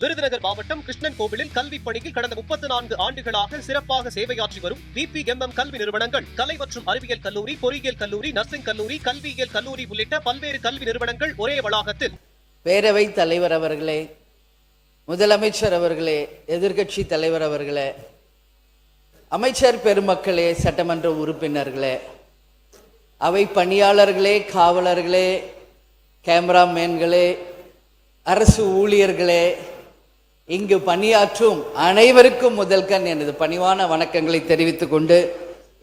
விருதுநகர் மாவட்டம் கிருஷ்ணன் கோவிலில் கல்வி பணியில் கடந்த 34 ஆண்டுகளாக சிறப்பாக சேவையாற்றி வரும் VPMM கல்வி நிறுவனங்கள், கலை மற்றும் அறிவியல் கல்லூரி, பொறியியல் கல்லூரி, நர்சிங் கல்லூரி, கல்வியியல் கல்லூரி உள்ளிட்ட பல்வேறு கல்வி நிறுவனங்கள் ஒரே வளாகத்தில். பேரவைத் தலைவர் அவர்களே, முதலமைச்சர் அவர்களே, எதிர்க்கட்சி தலைவர் அவர்களே, அமைச்சர் பெருமக்களே, சட்டமன்ற உறுப்பினர்களே, அவை பணியாளர்களே, காவலர்களே, கேமராமேன்களே, அரசு ஊழியர்களே, இங்கு பணியாற்றும் அனைவருக்கும் முதல்கண் எனது பணிவான வணக்கங்களை தெரிவித்துக் கொண்டு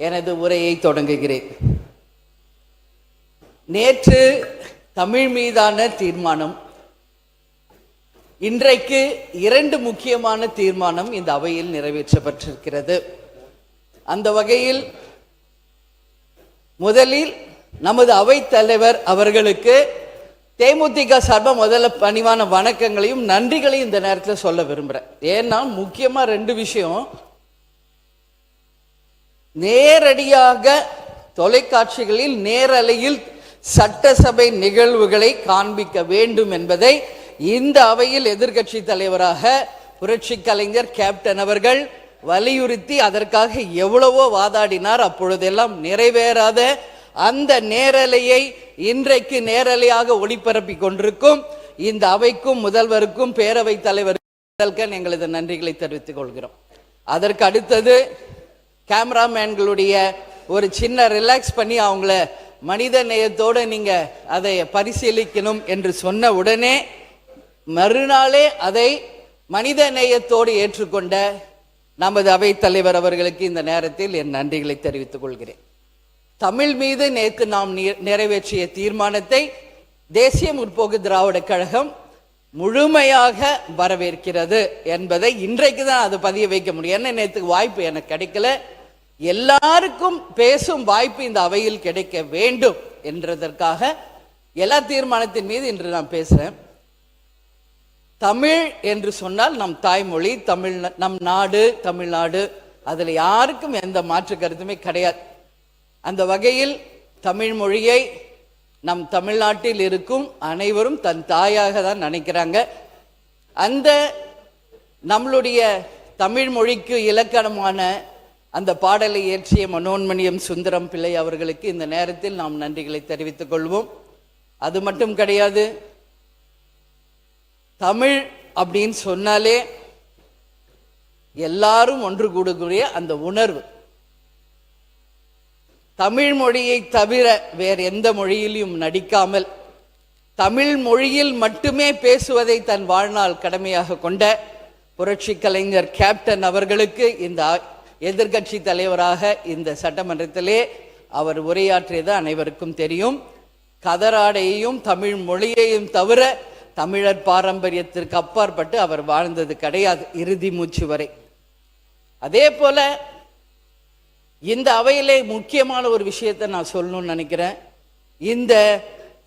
எனது உரையை தொடங்குகிறேன். நேற்று தமிழ் மீதான தீர்மானம், இன்றைக்கு 2 முக்கியமான தீர்மானம் இந்த அவையில் நிறைவேற்றப்பட்டிருக்கிறது. அந்த வகையில் முதலில் நமது அவைத் தலைவர் அவர்களுக்கு தேமுதிக சார்பாக முதல்ல பணிவான வணக்கங்களையும் நன்றிகளையும் இந்த நேரத்தில் சொல்ல விரும்புகிறேன். ஏன்னா முக்கியமாக 2 விஷயம். நேரடியாக தொலைக்காட்சிகளில் நேரலையில் சட்டசபை நிகழ்வுகளை காண்பிக்க வேண்டும் என்பதை இந்த அவையில் எதிர்க்கட்சி தலைவராக புரட்சி கலைஞர் கேப்டன் அவர்கள் வலியுறுத்தி அதற்காக எவ்வளவோ வாதாடினார். அப்பொழுதெல்லாம் நிறைவேறாத அந்த நேரலையை இன்றைக்கு நேரலையாக ஒளிபரப்பி கொண்டிருக்கும் இந்த அவைக்கும் முதல்வருக்கும் பேரவைத் தலைவருக்கும் எங்களது நன்றிகளை தெரிவித்துக் கொள்கிறோம். அதற்கு அடுத்தது கேமராமேன்களுடைய ஒரு சின்ன ரிலாக்ஸ் பண்ணி அவங்கள மனித நேயத்தோடு நீங்க அதை பரிசீலிக்கணும் என்று சொன்ன உடனே மறுநாளே அதை மனித நேயத்தோடு ஏற்றுக்கொண்ட நமது அவைத் தலைவர் அவர்களுக்கு இந்த நேரத்தில் என் நன்றிகளை தெரிவித்துக் கொள்கிறேன். தமிழ் மீது நேற்று நாம் நிறைவேற்றிய தீர்மானத்தை தேசிய முற்போக்கு திராவிட கழகம் முழுமையாக வரவேற்கிறது என்பதை இன்றைக்கு தான் அது பதிய வைக்க முடியும். என்ன, நேற்றுக்கு வாய்ப்பு எனக்கு கிடைக்கல. எல்லாருக்கும் பேசும் வாய்ப்பு இந்த அவையில் கிடைக்க வேண்டும் என்றதற்காக எல்லா தீர்மானத்தின் மீது இன்று நான் பேசுறேன். தமிழ் என்று சொன்னால் நம் தாய்மொழி, தமிழ், நம் நாடு தமிழ்நாடு, அதில் யாருக்கும் எந்த மாற்று கருத்துமே கிடையாது. அந்த வகையில் தமிழ் மொழியை நம் தமிழ்நாட்டில் இருக்கும் அனைவரும் தன் தாயாக தான் நினைக்கிறாங்க. அந்த நம்மளுடைய தமிழ் மொழிக்கு இலக்கணமான அந்த பாடலை இயற்றிய மனோன்மணியம் சுந்தரம் பிள்ளை அவர்களுக்கு இந்த நேரத்தில் நாம் நன்றிகளை தெரிவித்துக் கொள்வோம். அது மட்டும் கிடையாது, தமிழ் அப்படின்னு சொன்னாலே எல்லாரும் ஒன்று கூடக்கூடிய அந்த உணர்வு, தமிழ் மொழியை தவிர வேறு எந்த மொழியிலும் நடிக்காமல் தமிழ் மொழியில் மட்டுமே பேசுவதை தன் வாழ்நாள் கடமையாக கொண்ட புரட்சி கலைஞர் கேப்டன் அவர்களுக்கு இந்த எதிர்க்கட்சி தலைவராக இந்த சட்டமன்றத்திலே அவர் உரையாற்றியது அனைவருக்கும் தெரியும். கதராடையையும் தமிழ் மொழியையும் தவிர தமிழர் பாரம்பரியத்திற்கு அப்பாற்பட்டு அவர் வாழ்ந்தது கிடையாது இறுதி மூச்சு வரை. அதே போல இந்த அவையிலே முக்கியமான ஒரு விஷயத்தை நான் சொல்லணும்னு நினைக்கிறேன். இந்த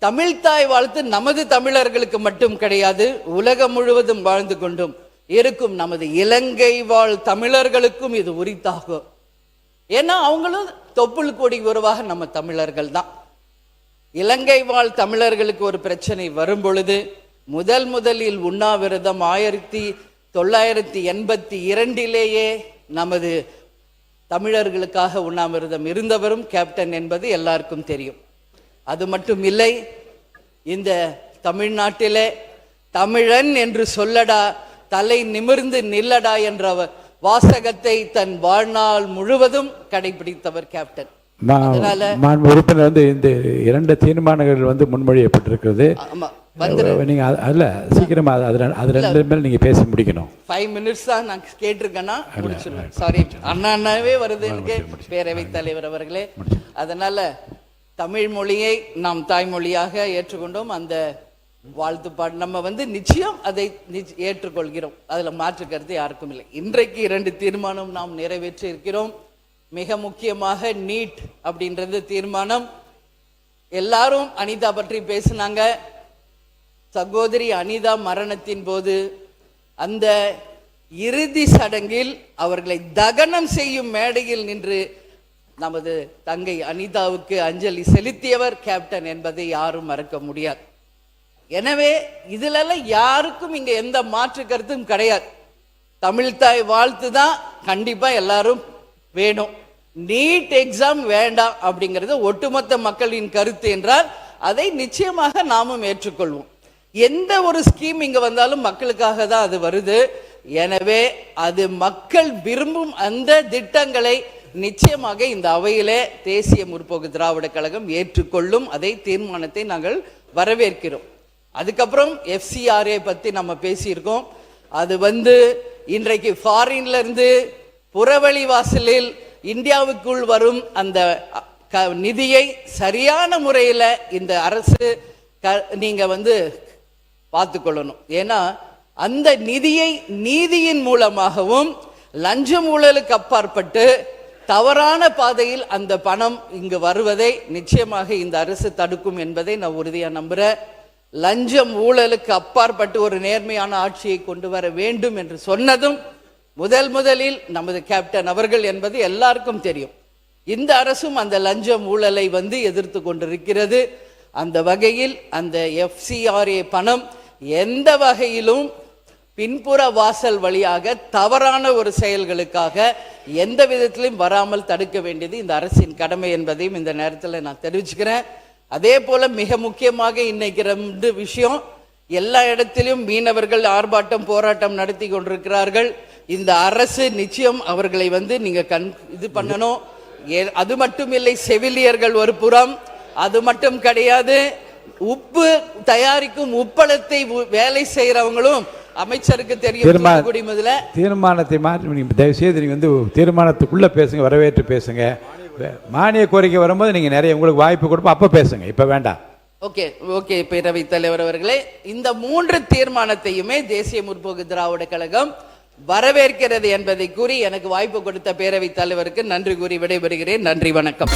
தமிழ்தாய் வாழ்த்து நமது தமிழர்களுக்கு மட்டும் கிடையாது, உலகம் முழுவதும் வாழ்ந்து கொண்டும் இருக்கும் நமது இலங்கை வாழ் தமிழர்களுக்கும் இது உரித்தாகும். ஏன்னா அவங்களும் தொப்புள் கொடி உறவாக நம்ம தமிழர்கள் தான். இலங்கை வாழ் தமிழர்களுக்கு ஒரு பிரச்சனை வரும் பொழுது முதலில் உண்ணாவிரதம் 1982 நமது தமிழர்களுக்காக உண்ணாவிரதம் இருந்தவரும் கேப்டன் என்பது எல்லாருக்கும் தெரியும். அது மட்டும் இல்லை, இந்த தமிழ்நாட்டிலே தமிழன் என்று சொல்லடா, தலை நிமிர்ந்து நில்லடா என்ற வாசகத்தை தன் வாழ்நாள் முழுவதும் கடைபிடித்தவர் கேப்டன். உறுப்பினர் வந்து இந்த 2 தீர்மானங்கள் முன்மொழியப்பட்டிருக்கிறது. நீங்க அதுல சீக்கிரமா அது 2 மேல நீங்க பேசி முடிக்கணும். 5 minutes தான் நான் கேட்டிருக்கேன்னா முடிச்சிடுவேன். சாரி, அண்ணாவே வருது எனக்கு, பேரவைத் தலைவர் அவர்களே. அதனால தமிழ் மொழியை நாம் தாய்மொழியாக ஏற்றுக்கொண்டோம். அந்த வாழ்த்துப்பாடு நம்ம நிச்சயம் அதை ஏற்றுக்கொள்கிறோம். அதுல மாற்று கருத்து யாருக்கும் இல்லை. இன்றைக்கு 2 தீர்மானம் நாம் நிறைவேற்றி இருக்கிறோம். மிக முக்கியமாக நீட் அப்படின்றது தீர்மானம். எல்லாரும் அனிதா பற்றி பேசினாங்க. சகோதரி அனிதா மரணத்தின் போது அந்த இறுதி சடங்கில் அவர்களை தகனம் செய்யும் மேடையில் நின்று நமது தங்கை அனிதாவுக்கு அஞ்சலி செலுத்தியவர் கேப்டன் என்பதை யாரும் மறக்க முடியாது. எனவே இதுலெல்லாம் யாருக்கும் இங்க எந்த மாற்று கருத்தும் கிடையாது. தமிழ்தாய் வாழ்த்து தான் கண்டிப்பா எல்லாரும் வேணும். நீட் எக்ஸாம் வேண்டாம் அப்படிங்கிறது ஒட்டுமொத்த மக்களின் கருத்து என்றால் அதை நிச்சயமாக நாமும் ஏற்றுக்கொள்வோம். எந்த ஒரு ஸ்கீம் இங்க வந்தாலும் மக்களுக்காக தான் அது வருது. எனவே அது மக்கள் விரும்பும் அந்த திட்டங்களை நிச்சயமாக இந்த அவையிலே தேசிய முற்போக்கு திராவிட கழகம் ஏற்றுக்கொள்ளும். அதை தீர்மானத்தை நாங்கள் வரவேற்கிறோம். அதுக்கப்புறம் FCRA பத்தி நம்ம பேசியிருக்கோம். அது இன்றைக்கு ஃபாரின்ல இருந்து புறவழி வாசலில் இந்தியாவுக்குள் வரும் அந்த நிதியை சரியான முறையில் இந்த அரசு நீங்க பார்த்து கொள்ளணும். ஏன்னா அந்த நிதியை நீதியின் மூலமாகவும் லஞ்ச ஊழலுக்கு அப்பாற்பட்டு தவறான பாதையில் அந்த பணம் இங்கு வருவதை நிச்சயமாக இந்த அரசு தடுக்கும் என்பதை நான் உறுதியா நம்புறேன். லஞ்சம் ஊழலுக்கு அப்பாற்பட்டு ஒரு நேர்மையான ஆட்சியை கொண்டு வர வேண்டும் என்று சொன்னதும் முதலில் நமது கேப்டன் அவர்கள் என்பது எல்லாருக்கும் தெரியும். இந்த அரசும் அந்த லஞ்சம் ஊழலை எதிர்த்து கொண்டிருக்கிறது. அந்த வகையில் அந்த FCRA பணம் எந்த வகையிலும் பின்புற வாசல் வழியாக தவறான ஒரு செயல்களுக்காக எந்த விதத்திலும் வராமல் தடுக்க வேண்டியது இந்த அரசின் கடமை என்பதையும் இந்த நேரத்தில் நான் தெரிவிச்சுக்கிறேன். அதே போல மிக முக்கியமாக இன்னைக்கு 2 விஷயம். எல்லா இடத்திலும் மீனவர்கள் ஆர்ப்பாட்டம் போராட்டம் நடத்தி கொண்டிருக்கிறார்கள். இந்த அரசு நிச்சயம் அவர்களை நீங்க இது பண்ணணும். அது மட்டும் இல்லை, செவிலியர்கள் ஒரு புறம், அது மட்டும் கிடையாது, உப்பு தயாரிக்கும் உப்பளத்தை வேலை செய்யறவங்களும் அமைச்சருக்கு தெரியும். தீர்மானத்தை மாற்றி தயவு செய்து நீங்க தீர்மானத்துக்குள்ள பேசுங்க, வரவேற்று பேசுங்க. மானிய கோரிக்கை வரும்போது நீங்க நிறைய உங்களுக்கு வாய்ப்பு கொடுப்போம், அப்ப பேசுங்க, இப்ப வேண்டாம். ஓகே பேரவைத் தலைவர் அவர்களே, இந்த 3 தீர்மானத்தையுமே தேசிய முற்போக்கு திராவிட கழகம் வரவேற்கிறது என்பதை கூறி எனக்கு வாய்ப்பு கொடுத்த பேரவைத் தலைவருக்கு நன்றி கூறி விடைபெறுகிறேன். நன்றி, வணக்கம்.